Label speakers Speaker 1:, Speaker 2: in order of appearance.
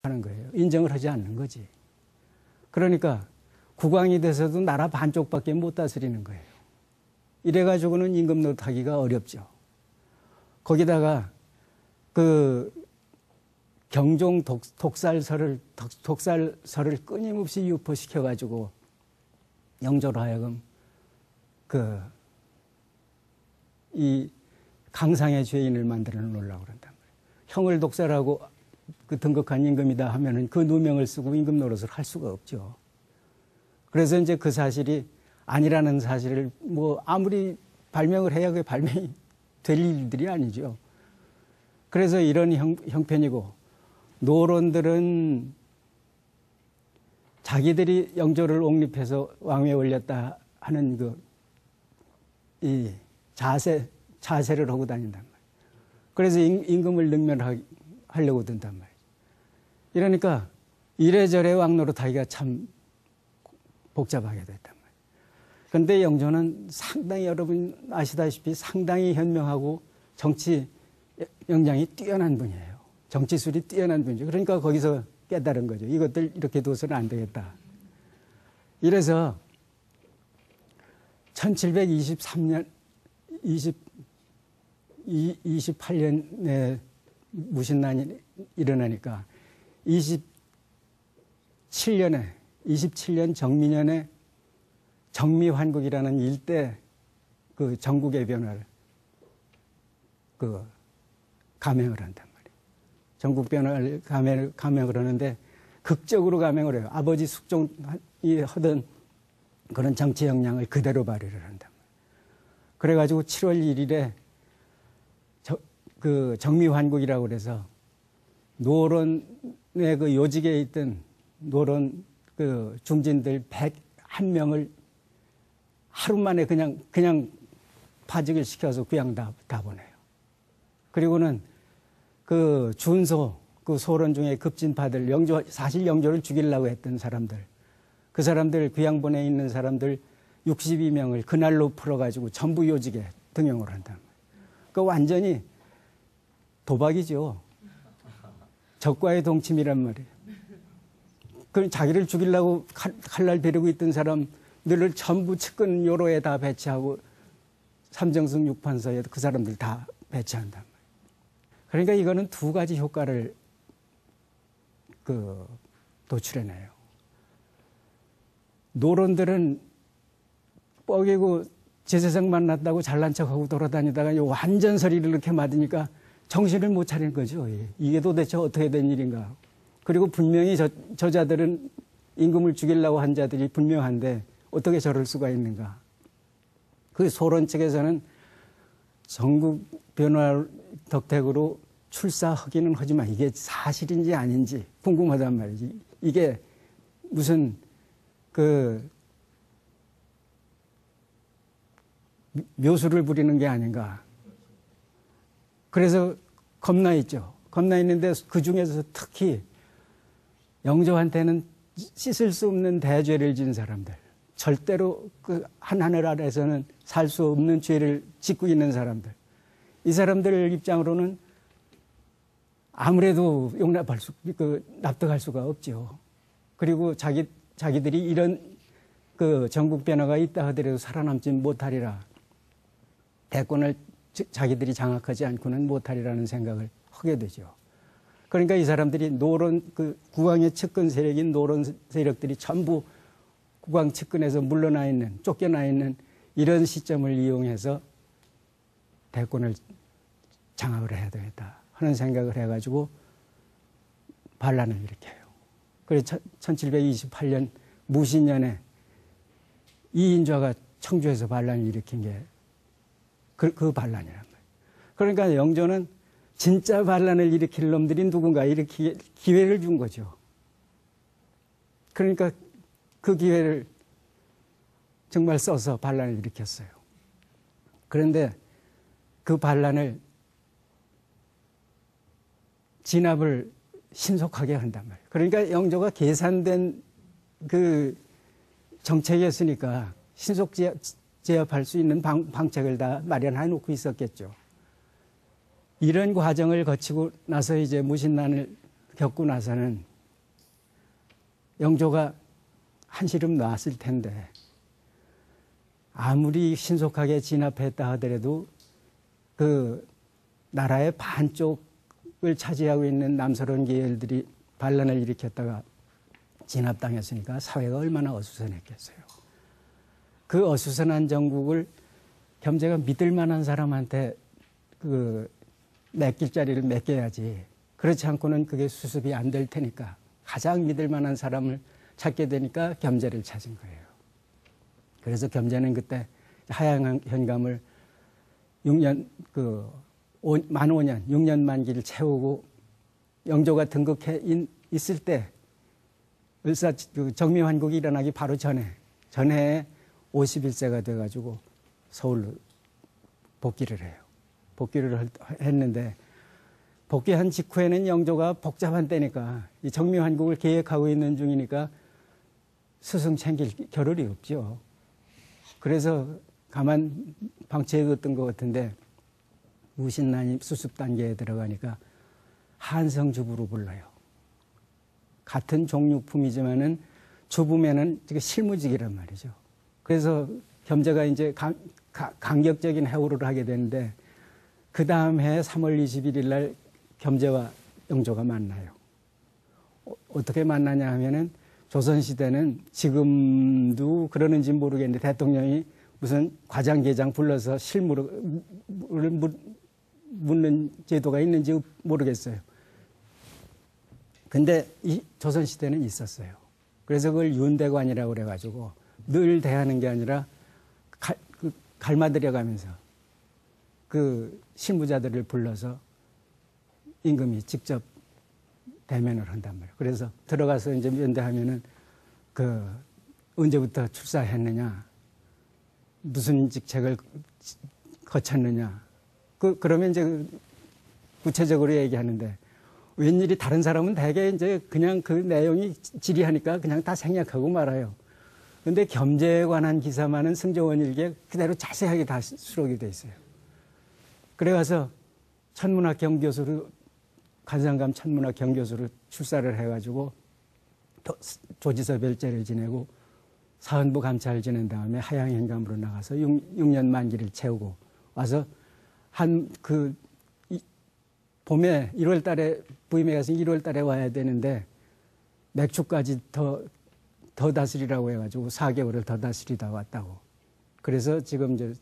Speaker 1: 하는 거예요. 인정을 하지 않는 거지. 그러니까 국왕이 돼서도 나라 반쪽밖에 못 다스리는 거예요. 이래가지고는 임금 노릇하기가 어렵죠. 거기다가 그 경종 독살설을 끊임없이 유포시켜가지고 영조로 하여금 이 강상의 죄인을 만들어 놓으려고 그런단 말이에요. 형을 독살하고 그 등극한 임금이다 하면은 그 누명을 쓰고 임금 노릇을 할 수가 없죠. 그래서 이제 그 사실이 아니라는 사실을 뭐 아무리 발명을 해야 그게 발명이 될 일들이 아니죠. 그래서 이런 형편이고, 노론들은 자기들이 영조를 옥립해서 왕위에 올렸다 하는 이 자세를 하고 다닌단 말이에요. 그래서 임금을 능멸하려고 든단 말이에요. 이러니까 이래저래 왕노릇 하기가 참 복잡하게 됐단 말이에요. 그런데 영조는 상당히, 여러분 아시다시피 상당히 현명하고 정치 역량이 뛰어난 분이에요. 정치술이 뛰어난 분이죠. 그러니까 거기서 깨달은 거죠. 이것들 이렇게 둬서는 안 되겠다. 이래서 1723년 28년에 무신난이 일어나니까 27년 정미년에 정미환국이라는 일대 그 전국의 변화를 감행을 한단 말이에요. 전국 변화를 감행을 하는데 극적으로 감행을 해요. 아버지 숙종이 하던 그런 정치 역량을 그대로 발휘를 한단 말이에요. 그래가지고 7월 1일에 그 정미환국이라고 그래서 노론의 그 요직에 있던 노론 그 중진들 101명을 하루 만에 그냥 파직을 시켜서 그냥 다 보내요. 그리고는 그 준소, 그 소론 중에 급진파들, 사실 영조를 죽이려고 했던 사람들, 그 사람들, 귀양 보내에 있는 사람들 62명을 그날로 풀어가지고 전부 요직에 등용을 한단 말이에요. 그 완전히 도박이죠. 적과의 동침이란 말이에요. 그 자기를 죽이려고 칼날 벼르고 있던 사람들을 전부 측근 요로에 다 배치하고 삼정승 6판서에 그 사람들 다 배치한단 말이에요. 그러니까 이거는 두 가지 효과를 도출해내요. 노론들은 뻐기고 제세상 만났다고 잘난 척하고 돌아다니다가 완전 서리를 이렇게 맞으니까 정신을 못 차리는 거죠. 이게 도대체 어떻게 된 일인가. 그리고 분명히 저자들은 임금을 죽이려고 한 자들이 분명한데 어떻게 저럴 수가 있는가. 그 소론 측에서는 전국 변화 덕택으로 출사하기는 하지만 이게 사실인지 아닌지 궁금하단 말이지. 이게 무슨 묘수를 부리는 게 아닌가. 그래서 겁나 있죠. 겁나 있는데 그 중에서 특히 영조한테는 씻을 수 없는 대죄를 지은 사람들, 절대로 그 하늘 아래에서는 살 수 없는 죄를 짓고 있는 사람들, 이 사람들 입장으로는 아무래도 납득할 수가 없죠. 그리고 자기들이 이런 그 전국 변화가 있다 하더라도 살아남지 못하리라. 대권을 자기들이 장악하지 않고는 못하리라는 생각을 하게 되죠. 그러니까 이 사람들이 노론, 국왕의 측근 세력인 노론 세력들이 전부 국왕 측근에서 물러나 있는, 쫓겨나 있는 이런 시점을 이용해서 대권을 장악을 해야 되겠다 하는 생각을 해가지고 반란을 일으켜요. 그래서 1728년 무신년에 이인좌가 청주에서 반란을 일으킨 게 그 반란이란 말이에요. 그러니까 영조는 진짜 반란을 일으킬 놈들이 누군가 이렇게 기회를 준 거죠. 그러니까 그 기회를 정말 써서 반란을 일으켰어요. 그런데 그 반란을 진압을 신속하게 한단 말이에요. 그러니까 영조가 계산된 그 정책이었으니까 신속 제압할 수 있는 방책을 다 마련해 놓고 있었겠죠. 이런 과정을 거치고 나서 이제 무신난을 겪고 나서는 영조가 한시름 놨을 텐데 아무리 신속하게 진압했다 하더라도 그 나라의 반쪽을 차지하고 있는 남서론 계열들이 반란을 일으켰다가 진압당했으니까 사회가 얼마나 어수선했겠어요. 그 어수선한 정국을 겸재가 믿을 만한 사람한테 그 맡길 자리를 맡겨야지. 그렇지 않고는 그게 수습이 안 될 테니까 가장 믿을 만한 사람을 찾게 되니까 겸재를 찾은 거예요. 그래서 겸재는 그때 하양 현감을 6년 만 5년 6년 만기를 채우고 영조가 등극해 있을 때 정미환국이 일어나기 바로 전에 51세가 돼가지고 서울로 복귀를 해요. 복귀를 했는데 복귀한 직후에는 영조가 복잡한 때니까 이 정미환국을 계획하고 있는 중이니까 스승 챙길 겨를이 없죠. 그래서 가만 방치해뒀던 것 같은데 무신난이 수습 단계에 들어가니까 한성주부로 불러요. 같은 종류품이지만은 주부면은 실무직이란 말이죠. 그래서 겸재가 이제 강격적인 해오를 하게 되는데 그 다음 해 3월 21일 날 겸재와 영조가 만나요. 어떻게 만나냐 하면은 조선시대는 지금도 그러는지 모르겠는데 대통령이 무슨 과장계장 불러서 실무를 묻는 제도가 있는지 모르겠어요. 근데 이 조선시대는 있었어요. 그래서 그걸 윤대관이라고 그래가지고 늘 대하는 게 아니라 갈마들여가면서 그 실무자들을 불러서 임금이 직접 대면을 한단 말이에요. 그래서 들어가서 이제 면대하면은 언제부터 출사했느냐, 무슨 직책을 거쳤느냐, 그러면 이제 구체적으로 얘기하는데 웬일이 다른 사람은 대개 이제 그냥 그 내용이 지리하니까 그냥 다 생략하고 말아요. 근데 겸재에 관한 기사만은 승조원 일기에 그대로 자세하게 다 수록이 돼 있어요. 그래가서 천문학 경교수로 간상감 천문학 경교수로 출사를 해가지고 조지서 별제를 지내고 사헌부 감찰을 지낸 다음에 하양현감으로 나가서 6년 만기를 채우고 와서 봄에 1월 달에 부임해 가서 1월 달에 와야 되는데 맥추까지 더 다스리라고 해가지고 4개월을 더 다스리다 왔다고. 그래서 지금 이제